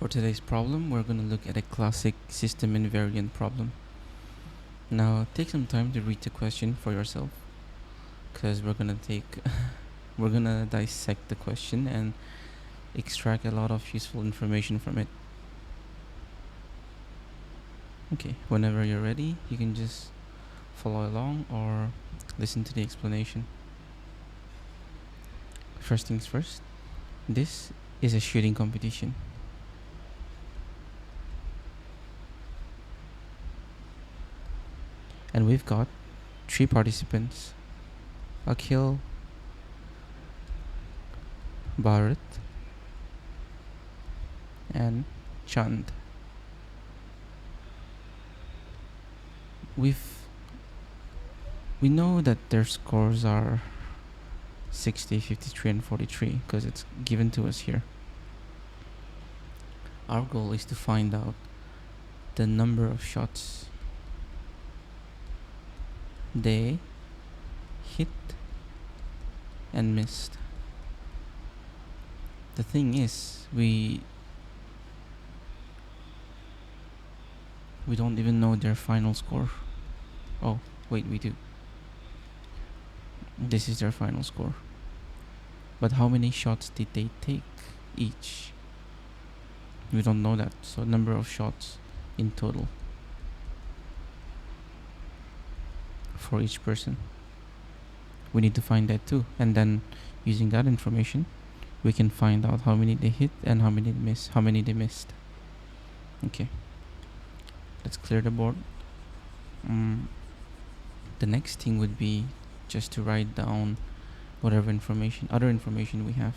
For today's problem, we're going to look at a classic system invariant problem. Now, take some time to read the question for yourself, because we're going to dissect the question and extract a lot of useful information from it. Okay, whenever you're ready, you can just follow along or listen to the explanation. First things first, this is a shooting competition. And we've got 3 participants: Akhil, Bharat, and Chand. We know that their scores are 60, 53, and 43 because it's given to us here. Our goal is to find out the number of shots they hit and missed. The thing is, we don't even know their final score. Oh, wait, we do. This is their final score. But how many shots did they take each? We don't know that. So number of shots in total for each person. We need to find that too. And then using that information, we can find out how many they hit and how many they missed. Okay. Let's clear the board. The next thing would be just to write down whatever other information we have.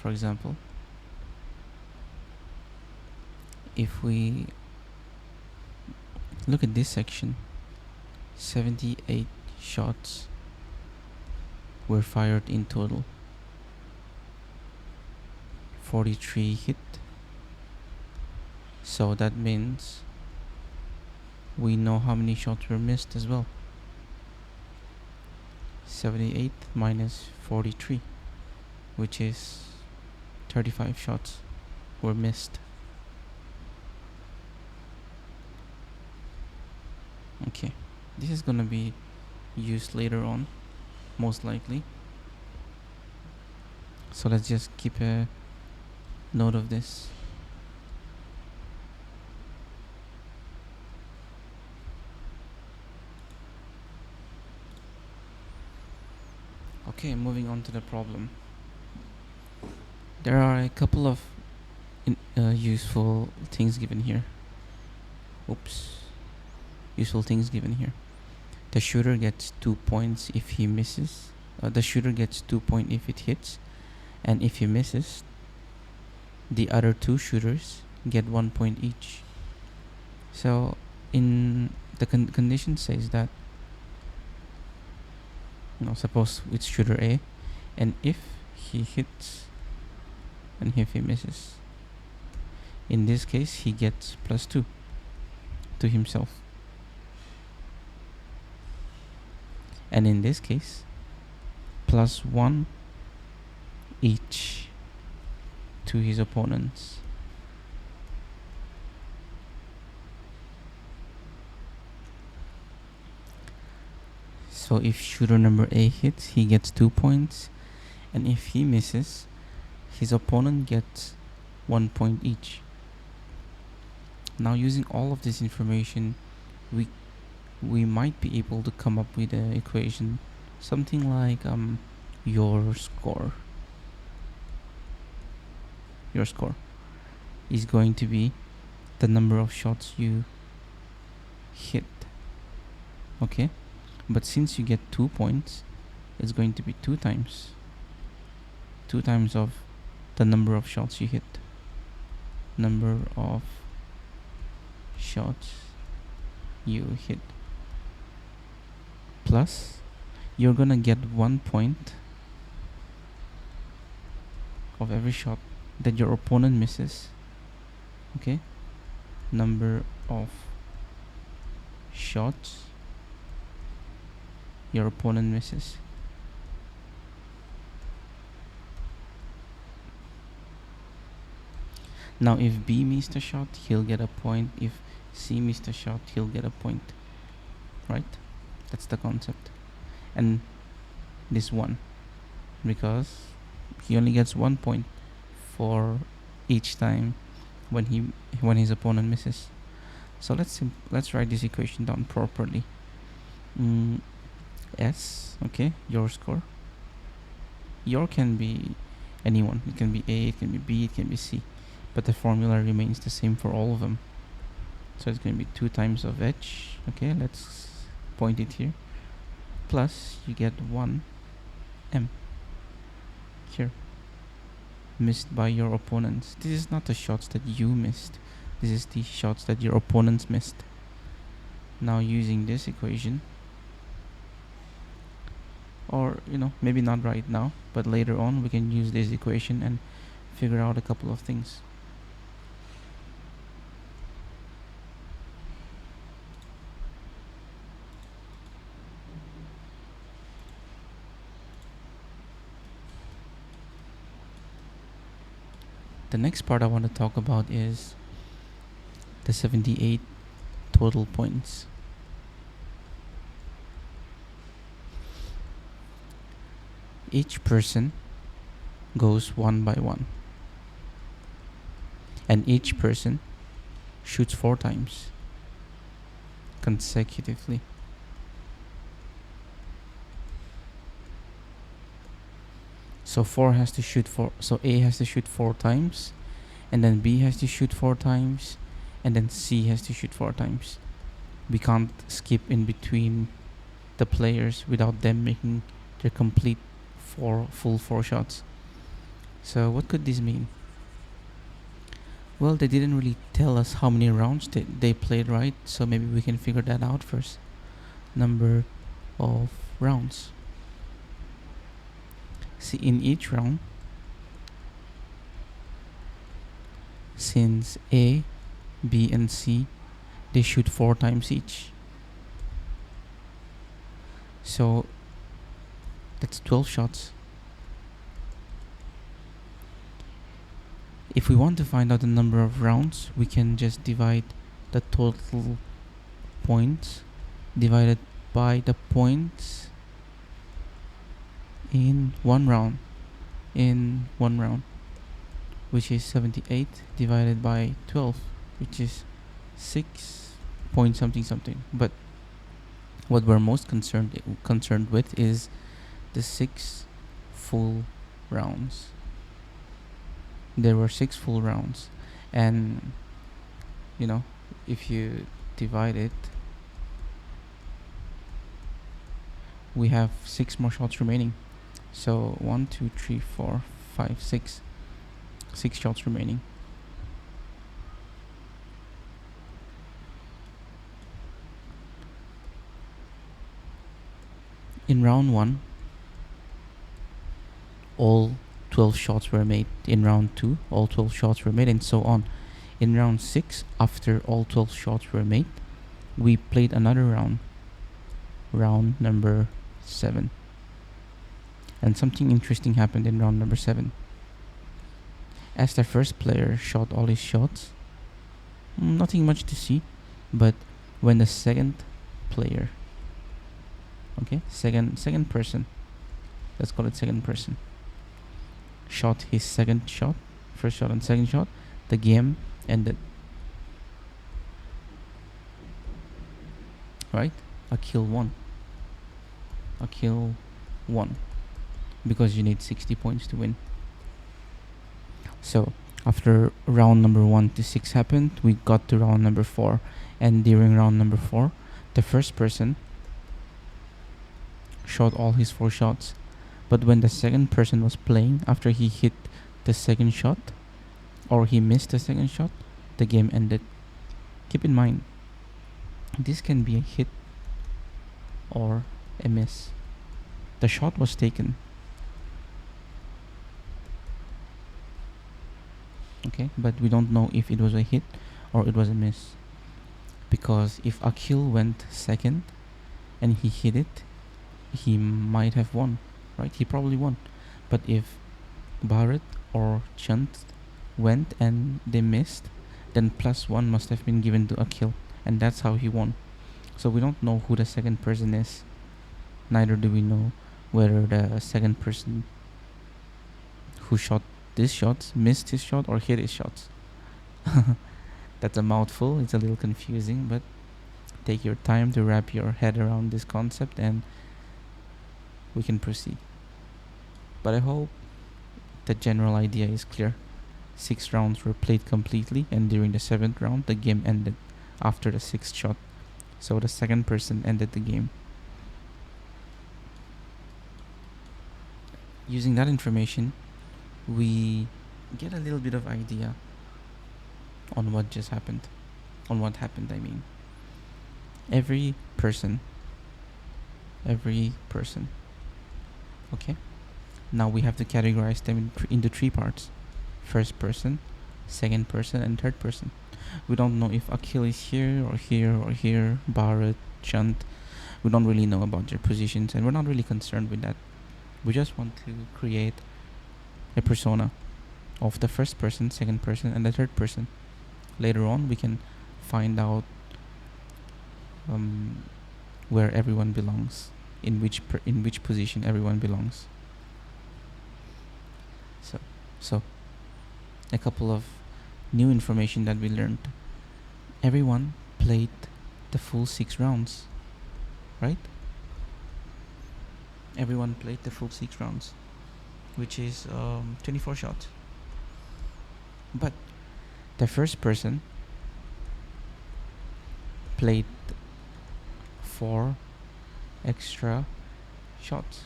For example, if we look at this section, 78 shots were fired in total. 43 hit. So that means we know how many shots were missed as well. 78 minus 43, which is 35 shots were missed. Okay, this is gonna be used later on, most likely. So let's just keep a note of this. Okay, moving on to the problem. There are a couple of useful things given here. Useful things given here. The shooter gets 2 points if he misses. The shooter gets 2 points if it hits. And if he misses, the other 2 shooters get 1 point each. So in the condition says that, suppose it's shooter A, and if he hits and if he misses, in this case he gets +2 to himself, and in this case +1 each to his opponents. So if shooter number A hits, he gets 2 points, and if he misses, his opponent gets 1 point each. Now, using all of this information, we might be able to come up with an equation, something like your score is going to be the number of shots you hit. Okay, but since you get 2 points, it's going to be 2 times of the number of shots you hit. Number of shots you hit plus you're gonna get 1 point of every shot that your opponent misses. Okay, number of shots your opponent misses. Now if B missed a shot, he'll get a point. If C missed a shot, he'll get a point. Right? That's the concept. And this one, because he only gets 1 point for each time when his opponent misses. So let's write this equation down properly. S, okay, your score. Your can be anyone. It can be A, it can be B, it can be C, but the formula remains the same for all of them. So it's going to be 2 times of H. Okay, let's point it here. Plus you get 1 M here, missed by your opponents. This is not the shots that you missed. This is the shots that your opponents missed. Now using this equation, or maybe not right now, but later on we can use this equation and figure out a couple of things. The next part I want to talk about is the 78 total points. Each person goes 1 by 1, and each person shoots 4 times consecutively. So A has to shoot 4 times, and then B has to shoot 4 times, and then C has to shoot 4 times. We can't skip in between the players without them making their complete full 4 shots. So what could this mean? Well, they didn't really tell us how many rounds they played, right? So maybe we can figure that out first. Number of rounds. See, in each round, since A, B, and C, they shoot 4 times each. So that's 12 shots. If we want to find out the number of rounds, we can just divide the total points divided by the points in one round, which is 78 divided by 12, which is 6 point something. But what we're most concerned with is the 6 full rounds. There were 6 full rounds, and if you divide it, we have 6 more shots remaining. So 1, 2, 3, 4, 5, 6 shots remaining. In round 1, all 12 shots were made. In round 2, all 12 shots were made, and so on. In round 6, after all 12 shots were made, we played another round number 7. And something interesting happened in round number 7. As the first player shot all his shots, nothing much to see, but when the second player, second person, let's call it second person, shot his second shot, first shot and second shot, the game ended. Right? A kill won. Because you need 60 points to win. So after round number 1 to 6 happened, we got to round number 4, and during round number 4, the first person shot all his 4 shots, but when the second person was playing, after he hit the second shot or he missed the second shot, the game ended. Keep in mind, this can be a hit or a miss. The shot was taken. Okay, but we don't know if it was a hit or it was a miss, because if Akhil went second and he hit it, he might have won, right? He probably won. But if Bharat or Chant went and they missed, then +1 must have been given to Akhil, and that's how he won. So we don't know who the second person is. Neither do we know whether the second person who shot these shots missed his shot or hit his shots. That's a mouthful. It's a little confusing, but take your time to wrap your head around this concept and we can proceed. But I hope the general idea is clear. 6 rounds were played completely, and during the 7th round, the game ended after the 6th shot. So the second person ended the game. Using that information, we get a little bit of idea on what just happened. On what happened, I mean. Every person. Okay? Now we have to categorize them into 3 parts. First person, second person, and third person. We don't know if Akhil is here or here or here, Bharat, Chant. We don't really know about their positions, and we're not really concerned with that. We just want to create a persona of the first person, second person, and the third person. Later on, we can find out where everyone belongs, in which position everyone belongs. So a couple of new information that we learned. Everyone played the full 6 rounds, right? Everyone played the full 6 rounds, which is 24 shots. But the first person played 4 extra shots,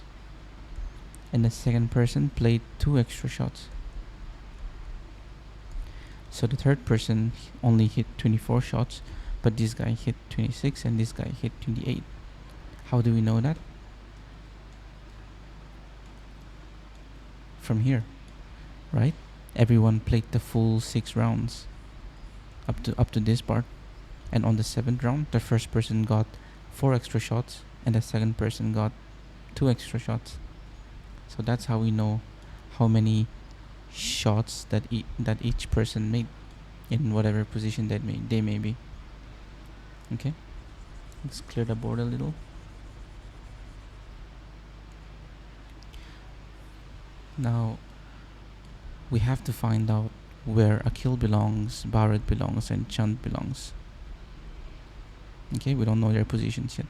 and the second person played 2 extra shots. So the third person only hit 24 shots, but this guy hit 26 and this guy hit 28. How do we know that? From here, right? Everyone played the full 6 rounds up to this part, and on the 7th round, the first person got 4 extra shots, and the second person got 2 extra shots. So that's how we know how many shots that each person made in whatever position they may be. Okay, let's clear the board a little. Now we have to find out where Akhil belongs, Bharat belongs, and Chand belongs. Okay, we don't know their positions yet.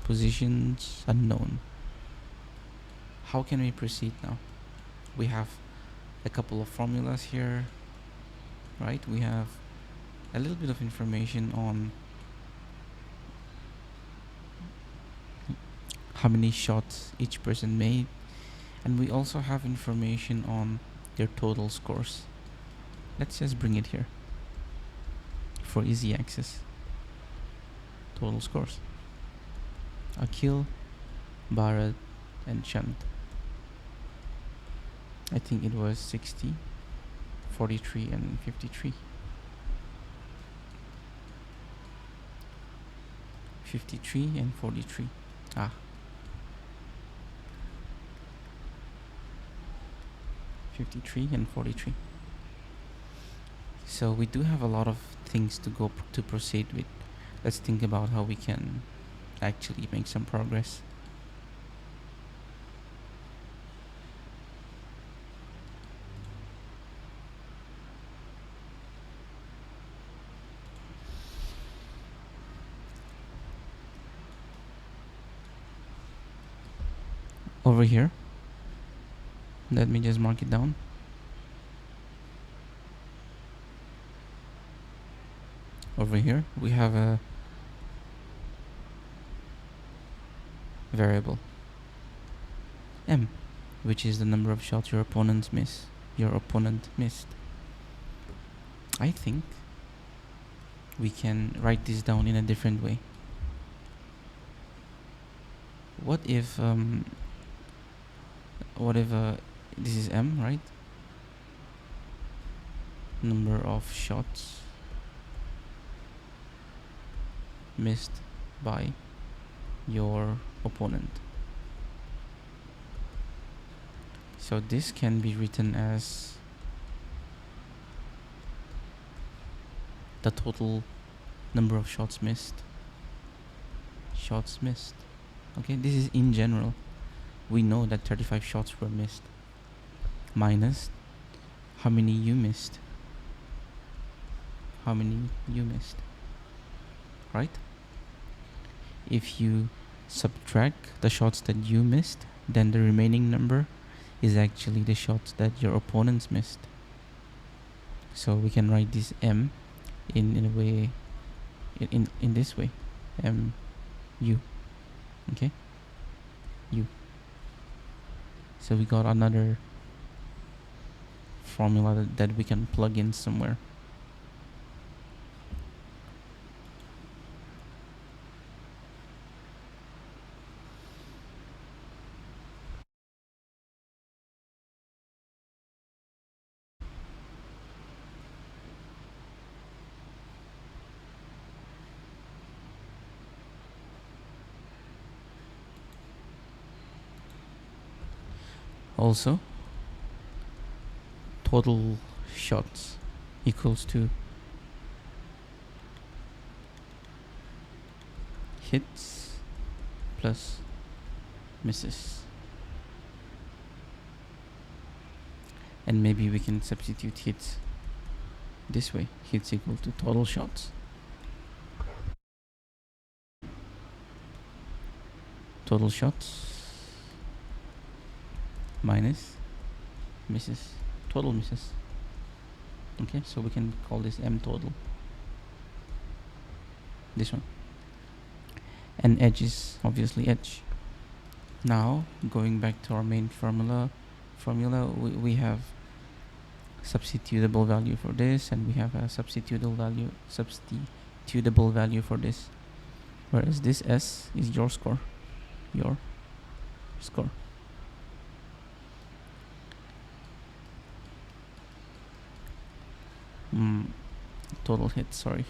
Positions unknown. How can we proceed now? We have a couple of formulas here, right? We have a little bit of information on how many shots each person made, and we also have information on their total scores. Let's just bring it here for easy access. Total scores. Akhil, Bharat, and Chand. I think it was 60, 43, and 53. 53 and 43. 53 and 43. So we do have a lot of things to proceed with. Let's think about how we can actually make some progress. Over here, let me just mark it down. Over here we have a variable m, which is the number of shots your opponent missed. I think we can write this down in a different way. What if this is m, right? Number of shots missed by your opponent. So this can be written as the total number of shots missed. Shots missed. Okay, this is in general. We know that 35 shots were missed. Minus how many you missed. How many you missed. Right? If you subtract the shots that you missed, then the remaining number is actually the shots that your opponents missed. So we can write this M in a way, in this way, M U. Okay, U. So we got another formula that we can plug in somewhere. Also, total shots equals to hits plus misses. And maybe we can substitute hits this way. Hits equal to total shots. Total shots minus misses. Total misses. Okay, so we can call this M total. This one. And edge is obviously edge. Now, going back to our main formula, we have substitutable value for this, and we have a substitutable value for this. Whereas this S is your score. Your score. Total hits, sorry.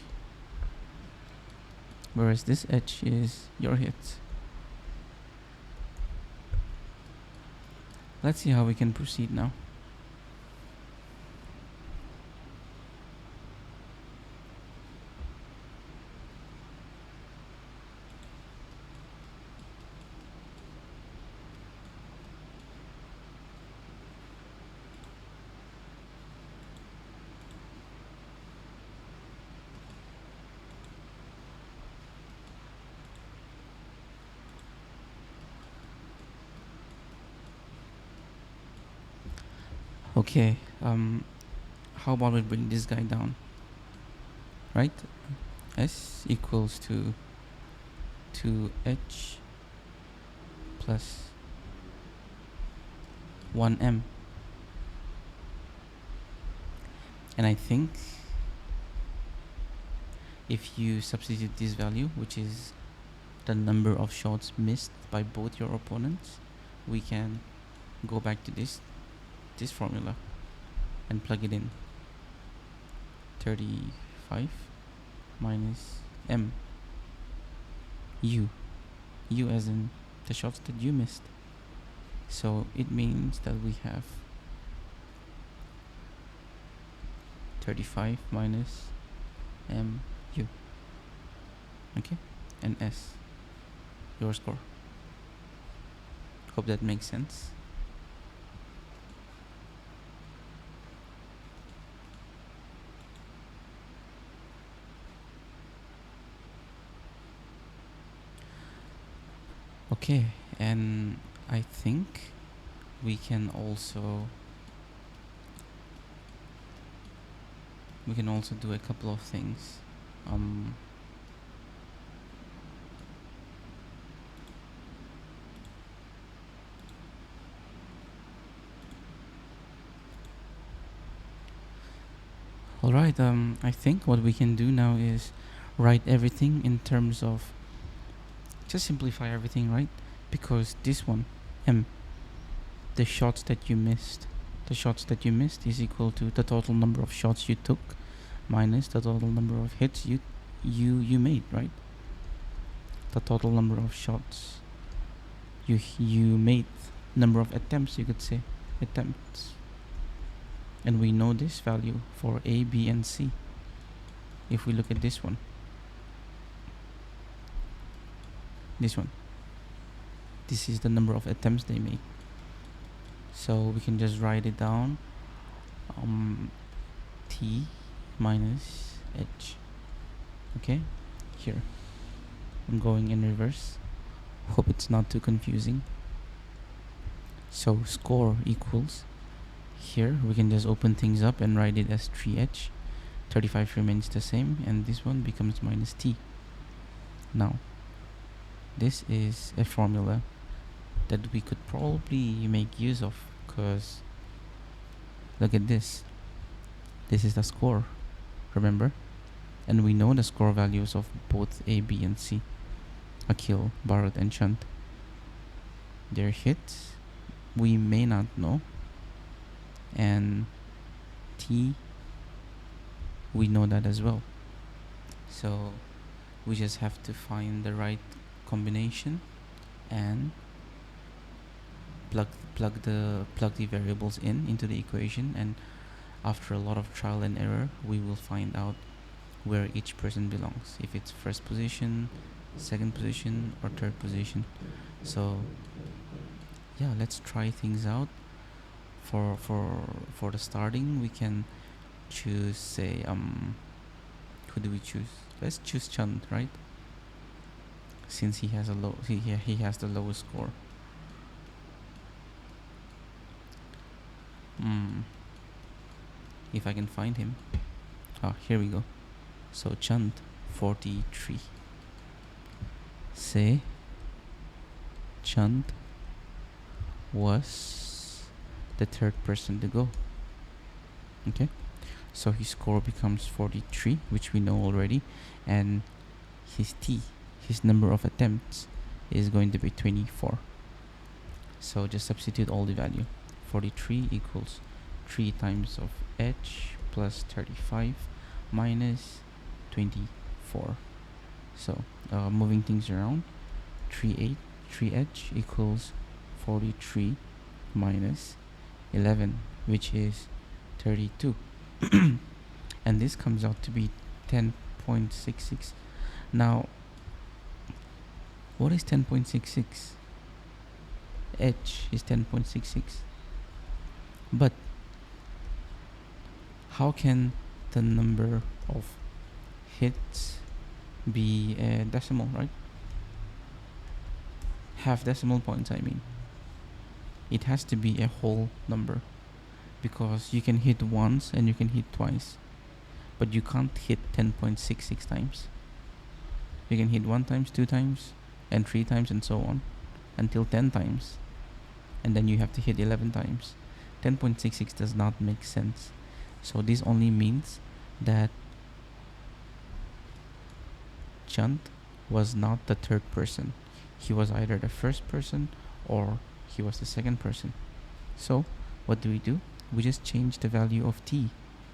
Whereas this H is your hits. Let's see how we can proceed now. Okay, how about we bring this guy down? Right? S equals to 2H plus 1M. And I think if you substitute this value, which is the number of shots missed by both your opponents, we can go back to this formula and plug it in. 35 minus M. U as in the shots that you missed. So it means that we have 35 minus M U. Okay, and S, your score. Hope that makes sense. Okay, and I think we can also do a couple of things. Alright, I think what we can do now is write everything in terms of, just simplify everything, right? Because this one, M, the shots that you missed is equal to the total number of shots you took minus the total number of hits you made, right? The total number of shots you made, number of attempts, you could say, attempts. And we know this value for A, B, and C. If we look at this one, this is the number of attempts they make. So we can just write it down, T minus H. Okay, here I'm going in reverse. Hope it's not too confusing. So score equals, here we can just open things up and write it as 3H. 35 remains the same, and this one becomes minus T. Now this is a formula that we could probably make use of, because look at this. This is the score, remember? And we know the score values of both A, B, and C. Akil, Bharat, and Chant. Their hits we may not know, and T, we know that as well. So we just have to find the right combination and plug the variables into the equation, and after a lot of trial and error we will find out where each person belongs, if it's first position, second position, or third position. So yeah, let's try things out. For the starting, we can choose, say, who do we choose? Let's choose Chand, right? Since he has he has the lowest score. If I can find him. Here we go. So Chand, 43. Say Chand was the third person to go. Okay, so his score becomes 43, which we know already, and his number of attempts, is going to be 24. So just substitute all the value. 43 equals 3 times of H plus 35 minus 24. So moving things around, 3H equals 43 minus 11, which is 32. And this comes out to be 10.66. Now what is 10.66? H is 10.66, but how can the number of hits be a decimal, right? Half decimal points, I mean. It has to be a whole number, because you can hit once and you can hit twice, but you can't hit 10.66 times. You can hit 1 times, 2 times, and 3 times, and so on, until 10 times, and then you have to hit 11 times. 10.66 does not make sense. So this only means that Chand was not the third person. He was either the first person or he was the second person. So what do? We just change the value of T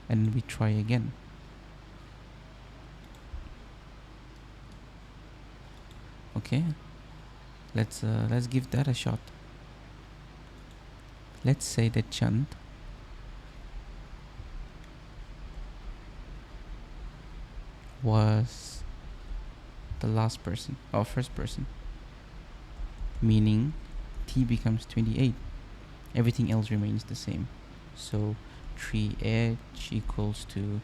and we try again. Okay, let's give that a shot. Let's say that Chand was the last person or first person, meaning T becomes 28. Everything else remains the same. So 3H equals to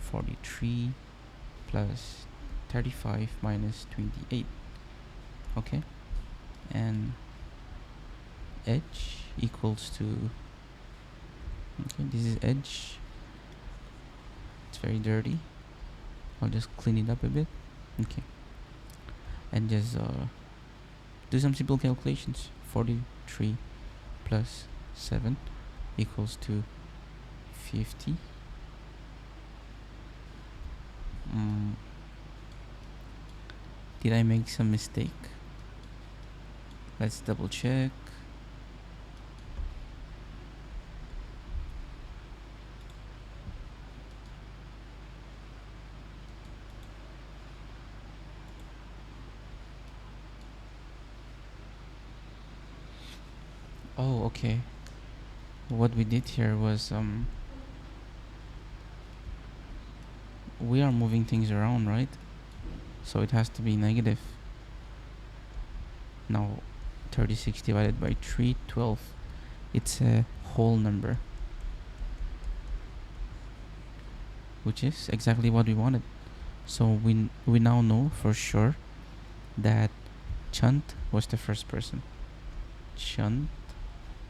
43 plus 35 minus 28. Okay, and H equals to, okay, this is H. It's very dirty. I'll just clean it up a bit. Okay, and just do some simple calculations. 43 plus 7 equals to 50. Did I make some mistake? Let's double check. Oh, okay. what we did here was we are moving things around, right? So it has to be negative. Now 36 divided by 3, 12. It's a whole number, which is exactly what we wanted. So we now know for sure that Chant was the first person. Chant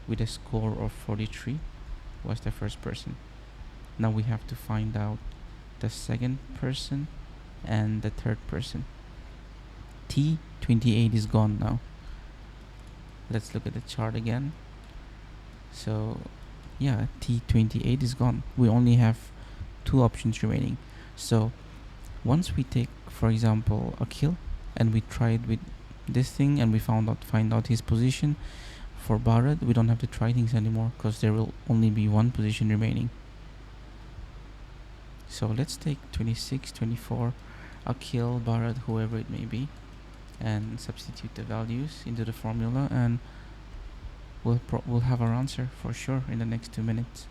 with a score of 43 was the first person. Now we have to find out the second person and the third person. T28 is gone now. Let's look at the chart again. So yeah, T28 is gone. We only have two options remaining. So once we take, for example, a kill, and we tried with this thing and we find out his position, for Bharat we don't have to try things anymore because there will only be one position remaining. So let's take 26, 24, Akhil, Bharat, whoever it may be, and substitute the values into the formula, and we'll have our answer for sure in the next 2 minutes.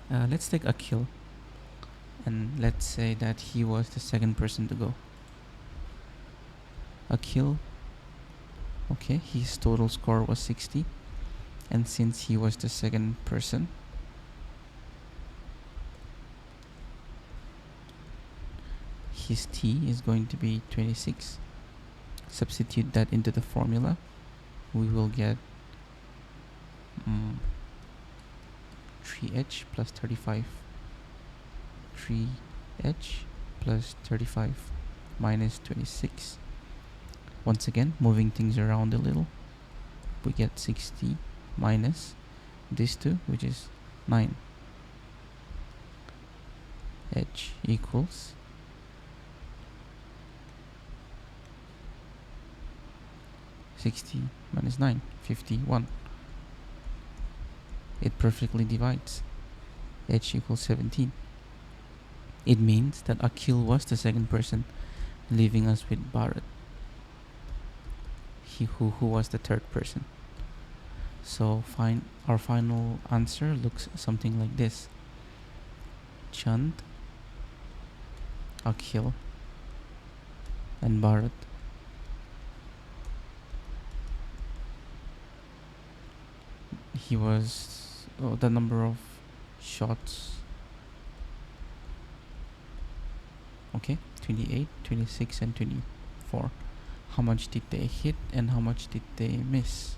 Let's take Akhil, and let's say that he was the second person to go. Akhil, okay, his total score was 60, and since he was the second person, his T is going to be 26. Substitute that into the formula, we will get 3h plus 35. 3h plus 35 minus 26. Once again, moving things around a little, we get 60 minus this 2, which is 9. H equals 60 minus 9, 51. It perfectly divides. H equals 17. It means that Akhil was the second person, leaving us with Bharat, who was the third person. So our final answer looks something like this. Chand, Akhil, and Bharat he was the number of shots, okay, 28, 26 and 24. How much did they hit and how much did they miss?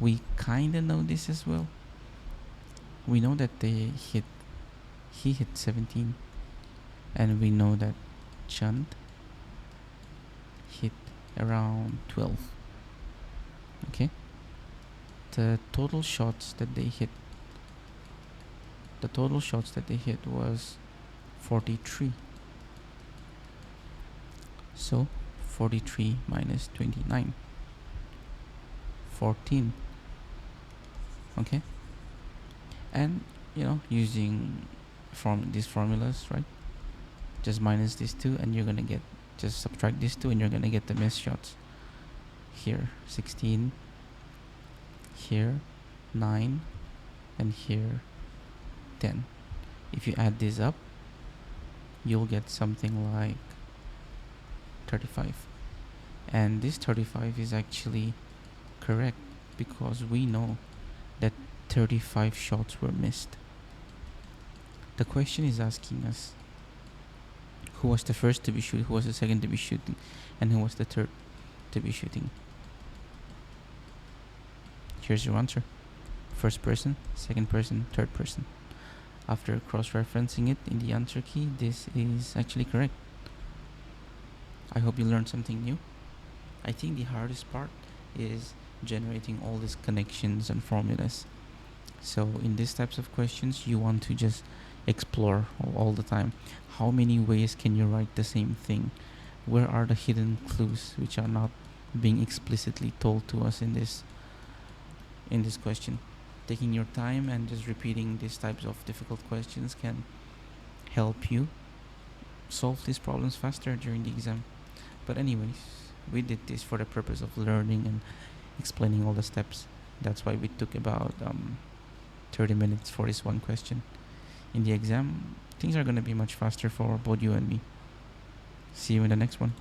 We kinda know this as well. We know that he hit 17, and we know that Chand hit around 12. Okay, the total shots that they hit was 43. So 43 minus 29, 14. Okay, and using these formulas, right, just minus these two and you're gonna get, just subtract these two and you're gonna get the missed shots. Here 16, here 9, and here 10. If you add this up, you'll get something like 35. And this 35 is actually correct because we know that 35 shots were missed. The question is asking us who was the first to be shooting, who was the second to be shooting, and who was the third to be shooting. Here's your answer. First person, second person, third person. After cross-referencing it in the answer key, this is actually correct. I hope you learned something new. I think the hardest part is generating all these connections and formulas. So in these types of questions, you want to just explore all the time. How many ways can you write the same thing? Where are the hidden clues which are not being explicitly told to us in this question? Taking your time and just repeating these types of difficult questions can help you solve these problems faster during the exam. But anyways, we did this for the purpose of learning and explaining all the steps. That's why we took about 30 minutes for this one question. In the exam, things are gonna be much faster for both you and me. See you in the next one.